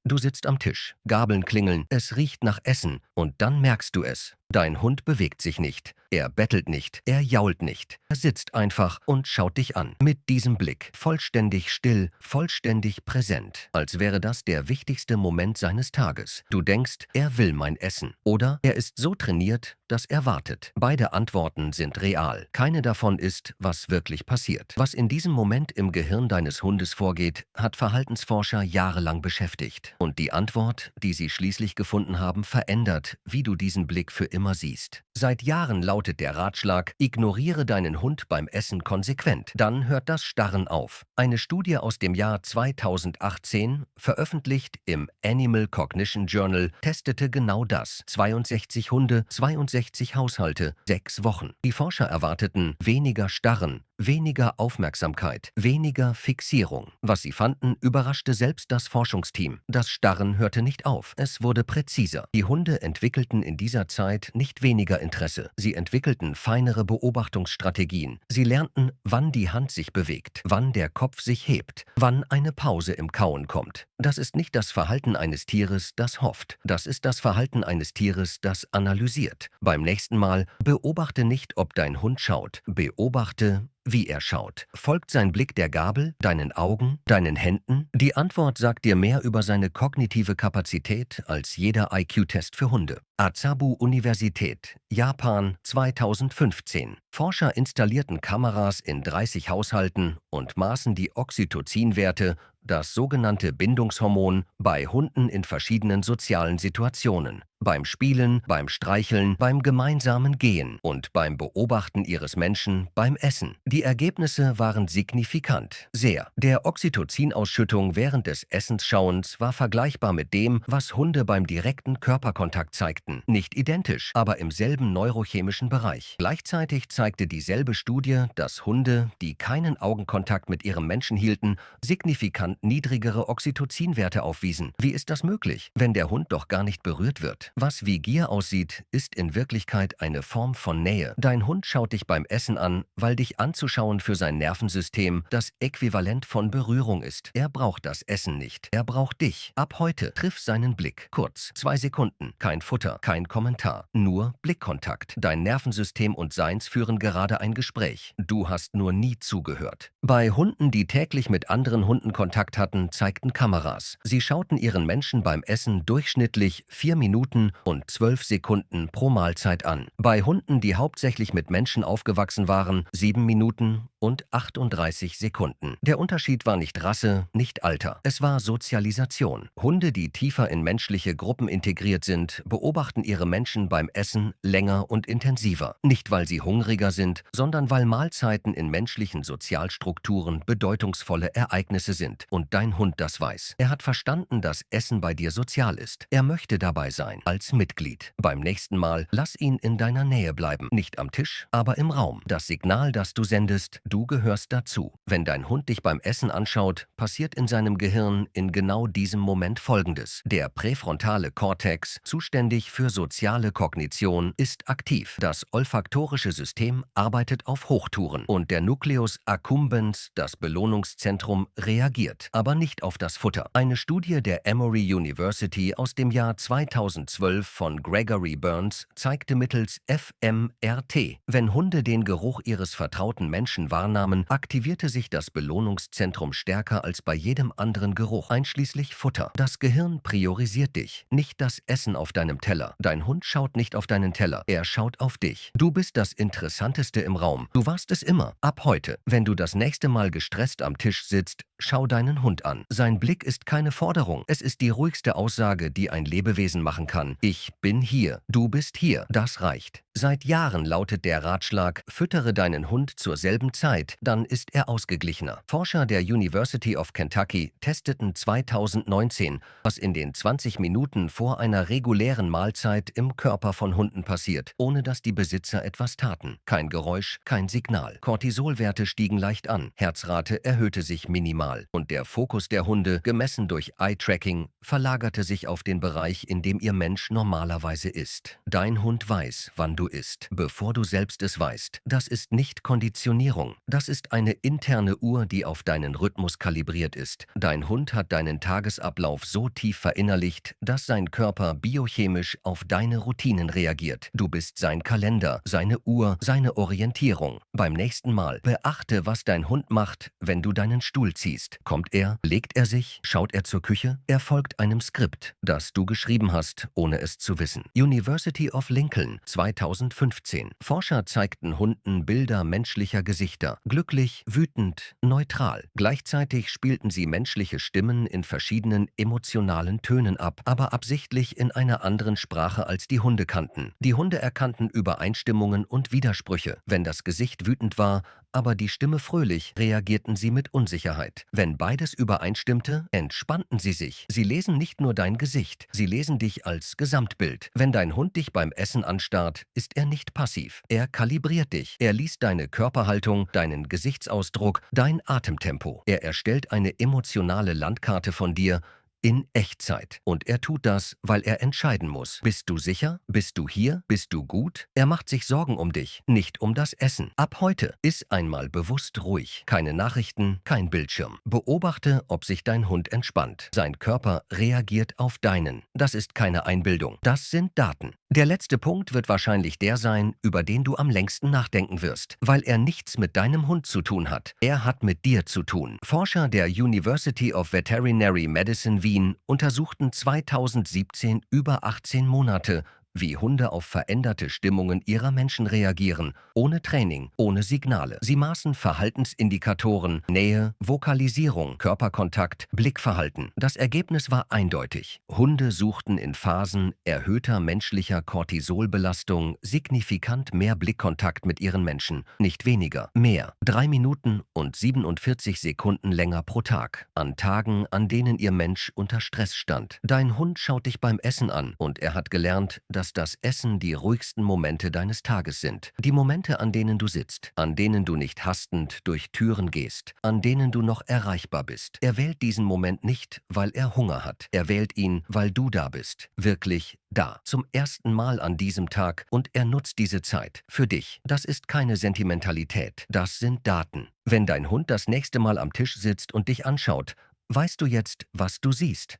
Du sitzt am Tisch, Gabeln klingeln, es riecht nach Essen und dann merkst du es. Dein Hund bewegt sich nicht, er bettelt nicht, er jault nicht. Er sitzt einfach und schaut dich an. Mit diesem Blick, vollständig still, vollständig präsent, als wäre das der wichtigste Moment seines Tages. Du denkst, er will mein Essen. Oder er ist so trainiert, dass er wartet. Beide Antworten sind real. Keine davon ist, was wirklich passiert. Was in diesem Moment im Gehirn deines Hundes vorgeht, hat Verhaltensforscher jahrelang beschäftigt. Und die Antwort, die sie schließlich gefunden haben, verändert, wie du diesen Blick für immer siehst. Seit Jahren lautet der Ratschlag, ignoriere deinen Hund beim Essen konsequent. Dann hört das Starren auf. Eine Studie aus dem Jahr 2018, veröffentlicht im Animal Cognition Journal, testete genau das. 62 Hunde, 62 Haushalte, 6 Wochen. Die Forscher erwarteten weniger Starren, weniger Aufmerksamkeit, weniger Fixierung. Was sie fanden, überraschte selbst das Forschungsteam. Das Starren hörte nicht auf, es wurde präziser. Die Hunde entwickelten in dieser Zeit nicht weniger Interesse. Sie entwickelten feinere Beobachtungsstrategien. Sie lernten, wann die Hand sich bewegt, wann der Kopf sich hebt, wann eine Pause im Kauen kommt. Das ist nicht das Verhalten eines Tieres, das hofft. Das ist das Verhalten eines Tieres, das analysiert. Beim nächsten Mal beobachte nicht, ob dein Hund schaut. Beobachte, wie er schaut. Folgt sein Blick der Gabel, deinen Augen, deinen Händen? Die Antwort sagt dir mehr über seine kognitive Kapazität als jeder IQ-Test für Hunde. Azabu Universität, Japan 2015. Forscher installierten Kameras in 30 Haushalten und maßen die Oxytocinwerte, das sogenannte Bindungshormon, bei Hunden in verschiedenen sozialen Situationen. Beim Spielen, beim Streicheln, beim gemeinsamen Gehen und beim Beobachten ihres Menschen beim Essen. Die Ergebnisse waren signifikant. Sehr. Der Oxytocinausschüttung während des Essensschauens war vergleichbar mit dem, was Hunde beim direkten Körperkontakt zeigten. Nicht identisch, aber im selben neurochemischen Bereich. Gleichzeitig zeigte dieselbe Studie, dass Hunde, die keinen Augenkontakt mit ihrem Menschen hielten, signifikant niedrigere Oxytocinwerte aufwiesen. Wie ist das möglich, wenn der Hund doch gar nicht berührt wird? Was wie Gier aussieht, ist in Wirklichkeit eine Form von Nähe. Dein Hund schaut dich beim Essen an, weil dich anzuschauen für sein Nervensystem das Äquivalent von Berührung ist. Er braucht das Essen nicht. Er braucht dich. Ab heute triff seinen Blick. Kurz, 2 Sekunden. Kein Futter, kein Kommentar. Nur Blickkontakt. Dein Nervensystem und seins führen gerade ein Gespräch. Du hast nur nie zugehört. Bei Hunden, die täglich mit anderen Hunden Kontakt hatten, zeigten Kameras. Sie schauten ihren Menschen beim Essen durchschnittlich 4 Minuten und 12 Sekunden pro Mahlzeit an. Bei Hunden, die hauptsächlich mit Menschen aufgewachsen waren, 7 Minuten und 38 Sekunden. Der Unterschied war nicht Rasse, nicht Alter. Es war Sozialisation. Hunde, die tiefer in menschliche Gruppen integriert sind, beobachten ihre Menschen beim Essen länger und intensiver. Nicht, weil sie hungriger sind, sondern weil Mahlzeiten in menschlichen Sozialstrukturen bedeutungsvolle Ereignisse sind. Und dein Hund das weiß. Er hat verstanden, dass Essen bei dir sozial ist. Er möchte dabei sein, als Mitglied. Beim nächsten Mal lass ihn in deiner Nähe bleiben. Nicht am Tisch, aber im Raum. Das Signal, das du sendest, du gehörst dazu. Wenn dein Hund dich beim Essen anschaut, passiert in seinem Gehirn in genau diesem Moment Folgendes. Der präfrontale Kortex, zuständig für soziale Kognition, ist aktiv. Das olfaktorische System arbeitet auf Hochtouren und der Nucleus accumbens, das Belohnungszentrum, reagiert, aber nicht auf das Futter. Eine Studie der Emory University aus dem Jahr 2012 von Gregory Burns zeigte mittels fMRT, wenn Hunde den Geruch ihres vertrauten Menschen wahrnahmen, aktivierte sich das Belohnungszentrum stärker als bei jedem anderen Geruch, einschließlich Futter. Das Gehirn priorisiert dich, nicht das Essen auf deinem Teller. Dein Hund schaut nicht auf deinen Teller, er schaut auf dich. Du bist das Interessanteste im Raum. Du warst es immer. Ab heute, wenn du das nächste Mal gestresst am Tisch sitzt, schau deinen Hund an. Sein Blick ist keine Forderung. Es ist die ruhigste Aussage, die ein Lebewesen machen kann. Ich bin hier. Du bist hier. Das reicht. Seit Jahren lautet der Ratschlag, füttere deinen Hund zur selben Zeit, dann ist er ausgeglichener. Forscher der University of Kentucky testeten 2019, was in den 20 Minuten vor einer regulären Mahlzeit im Körper von Hunden passiert, ohne dass die Besitzer etwas taten. Kein Geräusch, kein Signal. Cortisolwerte stiegen leicht an, Herzrate erhöhte sich minimal und der Fokus der Hunde, gemessen durch Eye-Tracking, verlagerte sich auf den Bereich, in dem ihr Mensch normalerweise ist. Dein Hund weiß, wann du isst, bevor du selbst es weißt. Das ist nicht Konditionierung, Das ist eine interne Uhr, die auf deinen Rhythmus kalibriert ist. Dein Hund hat deinen Tagesablauf so tief verinnerlicht, dass sein Körper biochemisch auf deine Routinen reagiert. Du bist sein Kalender, seine Uhr, seine Orientierung. Beim nächsten Mal beachte, was dein Hund macht, wenn du deinen Stuhl ziehst. Kommt er? Legt er sich? Schaut er zur Küche? Er folgt einem Skript, das du geschrieben hast, ohne es zu wissen. University of Lincoln, 2015. Forscher zeigten Hunden Bilder menschlicher Gesichter. Glücklich, wütend, neutral. Gleichzeitig spielten sie menschliche Stimmen in verschiedenen emotionalen Tönen ab, aber absichtlich in einer anderen Sprache als die Hunde kannten. Die Hunde erkannten Übereinstimmungen und Widersprüche. Wenn das Gesicht wütend war, aber die Stimme fröhlich, reagierten sie mit Unsicherheit. Wenn beides übereinstimmte, entspannten sie sich. Sie lesen nicht nur dein Gesicht, sie lesen dich als Gesamtbild. Wenn dein Hund dich beim Essen anstarrt, ist er nicht passiv. Er kalibriert dich. Er liest deine Körperhaltung, deinen Gesichtsausdruck, dein Atemtempo. Er erstellt eine emotionale Landkarte von dir, in Echtzeit. Und er tut das, weil er entscheiden muss. Bist du sicher? Bist du hier? Bist du gut? Er macht sich Sorgen um dich, nicht um das Essen. Ab heute iss einmal bewusst ruhig. Keine Nachrichten, kein Bildschirm. Beobachte, ob sich dein Hund entspannt. Sein Körper reagiert auf deinen. Das ist keine Einbildung. Das sind Daten. Der letzte Punkt wird wahrscheinlich der sein, über den du am längsten nachdenken wirst, weil er nichts mit deinem Hund zu tun hat. Er hat mit dir zu tun. Forscher der University of Veterinary Medicine Wien untersuchten 2017 über 18 Monate, wie Hunde auf veränderte Stimmungen ihrer Menschen reagieren, ohne Training, ohne Signale. Sie maßen Verhaltensindikatoren, Nähe, Vokalisierung, Körperkontakt, Blickverhalten. Das Ergebnis war eindeutig. Hunde suchten in Phasen erhöhter menschlicher Cortisolbelastung signifikant mehr Blickkontakt mit ihren Menschen, nicht weniger, mehr. 3 Minuten und 47 Sekunden länger pro Tag, an Tagen, an denen ihr Mensch unter Stress stand. Dein Hund schaut dich beim Essen an und er hat gelernt, dass das Essen die ruhigsten Momente deines Tages sind. Die Momente, an denen du sitzt, an denen du nicht hastend durch Türen gehst, an denen du noch erreichbar bist. Er wählt diesen Moment nicht, weil er Hunger hat. Er wählt ihn, weil du da bist. Wirklich da. Zum ersten Mal an diesem Tag und er nutzt diese Zeit. Für dich. Das ist keine Sentimentalität. Das sind Daten. Wenn dein Hund das nächste Mal am Tisch sitzt und dich anschaut, weißt du jetzt, was du siehst.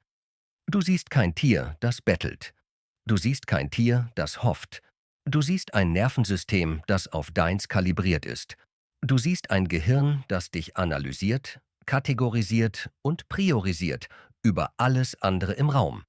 Du siehst kein Tier, das bettelt. Du siehst kein Tier, das hofft. Du siehst ein Nervensystem, das auf deins kalibriert ist. Du siehst ein Gehirn, das dich analysiert, kategorisiert und priorisiert über alles andere im Raum.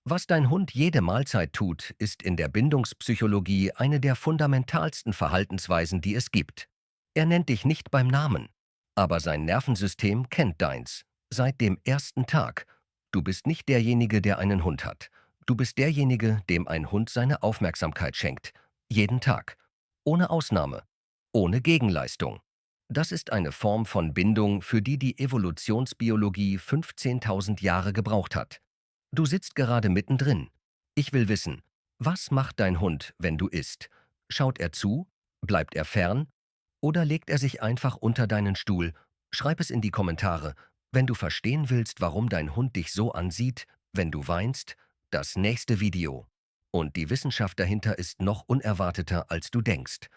Was dein Hund jede Mahlzeit tut, ist in der Bindungspsychologie eine der fundamentalsten Verhaltensweisen, die es gibt. Er nennt dich nicht beim Namen, aber sein Nervensystem kennt deins. Seit dem ersten Tag. Du bist nicht derjenige, der einen Hund hat. Du bist derjenige, dem ein Hund seine Aufmerksamkeit schenkt. Jeden Tag. Ohne Ausnahme. Ohne Gegenleistung. Das ist eine Form von Bindung, für die die Evolutionsbiologie 15.000 Jahre gebraucht hat. Du sitzt gerade mittendrin. Ich will wissen, was macht dein Hund, wenn du isst? Schaut er zu? Bleibt er fern? Oder legt er sich einfach unter deinen Stuhl? Schreib es in die Kommentare. Wenn du verstehen willst, warum dein Hund dich so ansieht, wenn du weinst, das nächste Video. Und die Wissenschaft dahinter ist noch unerwarteter, als du denkst.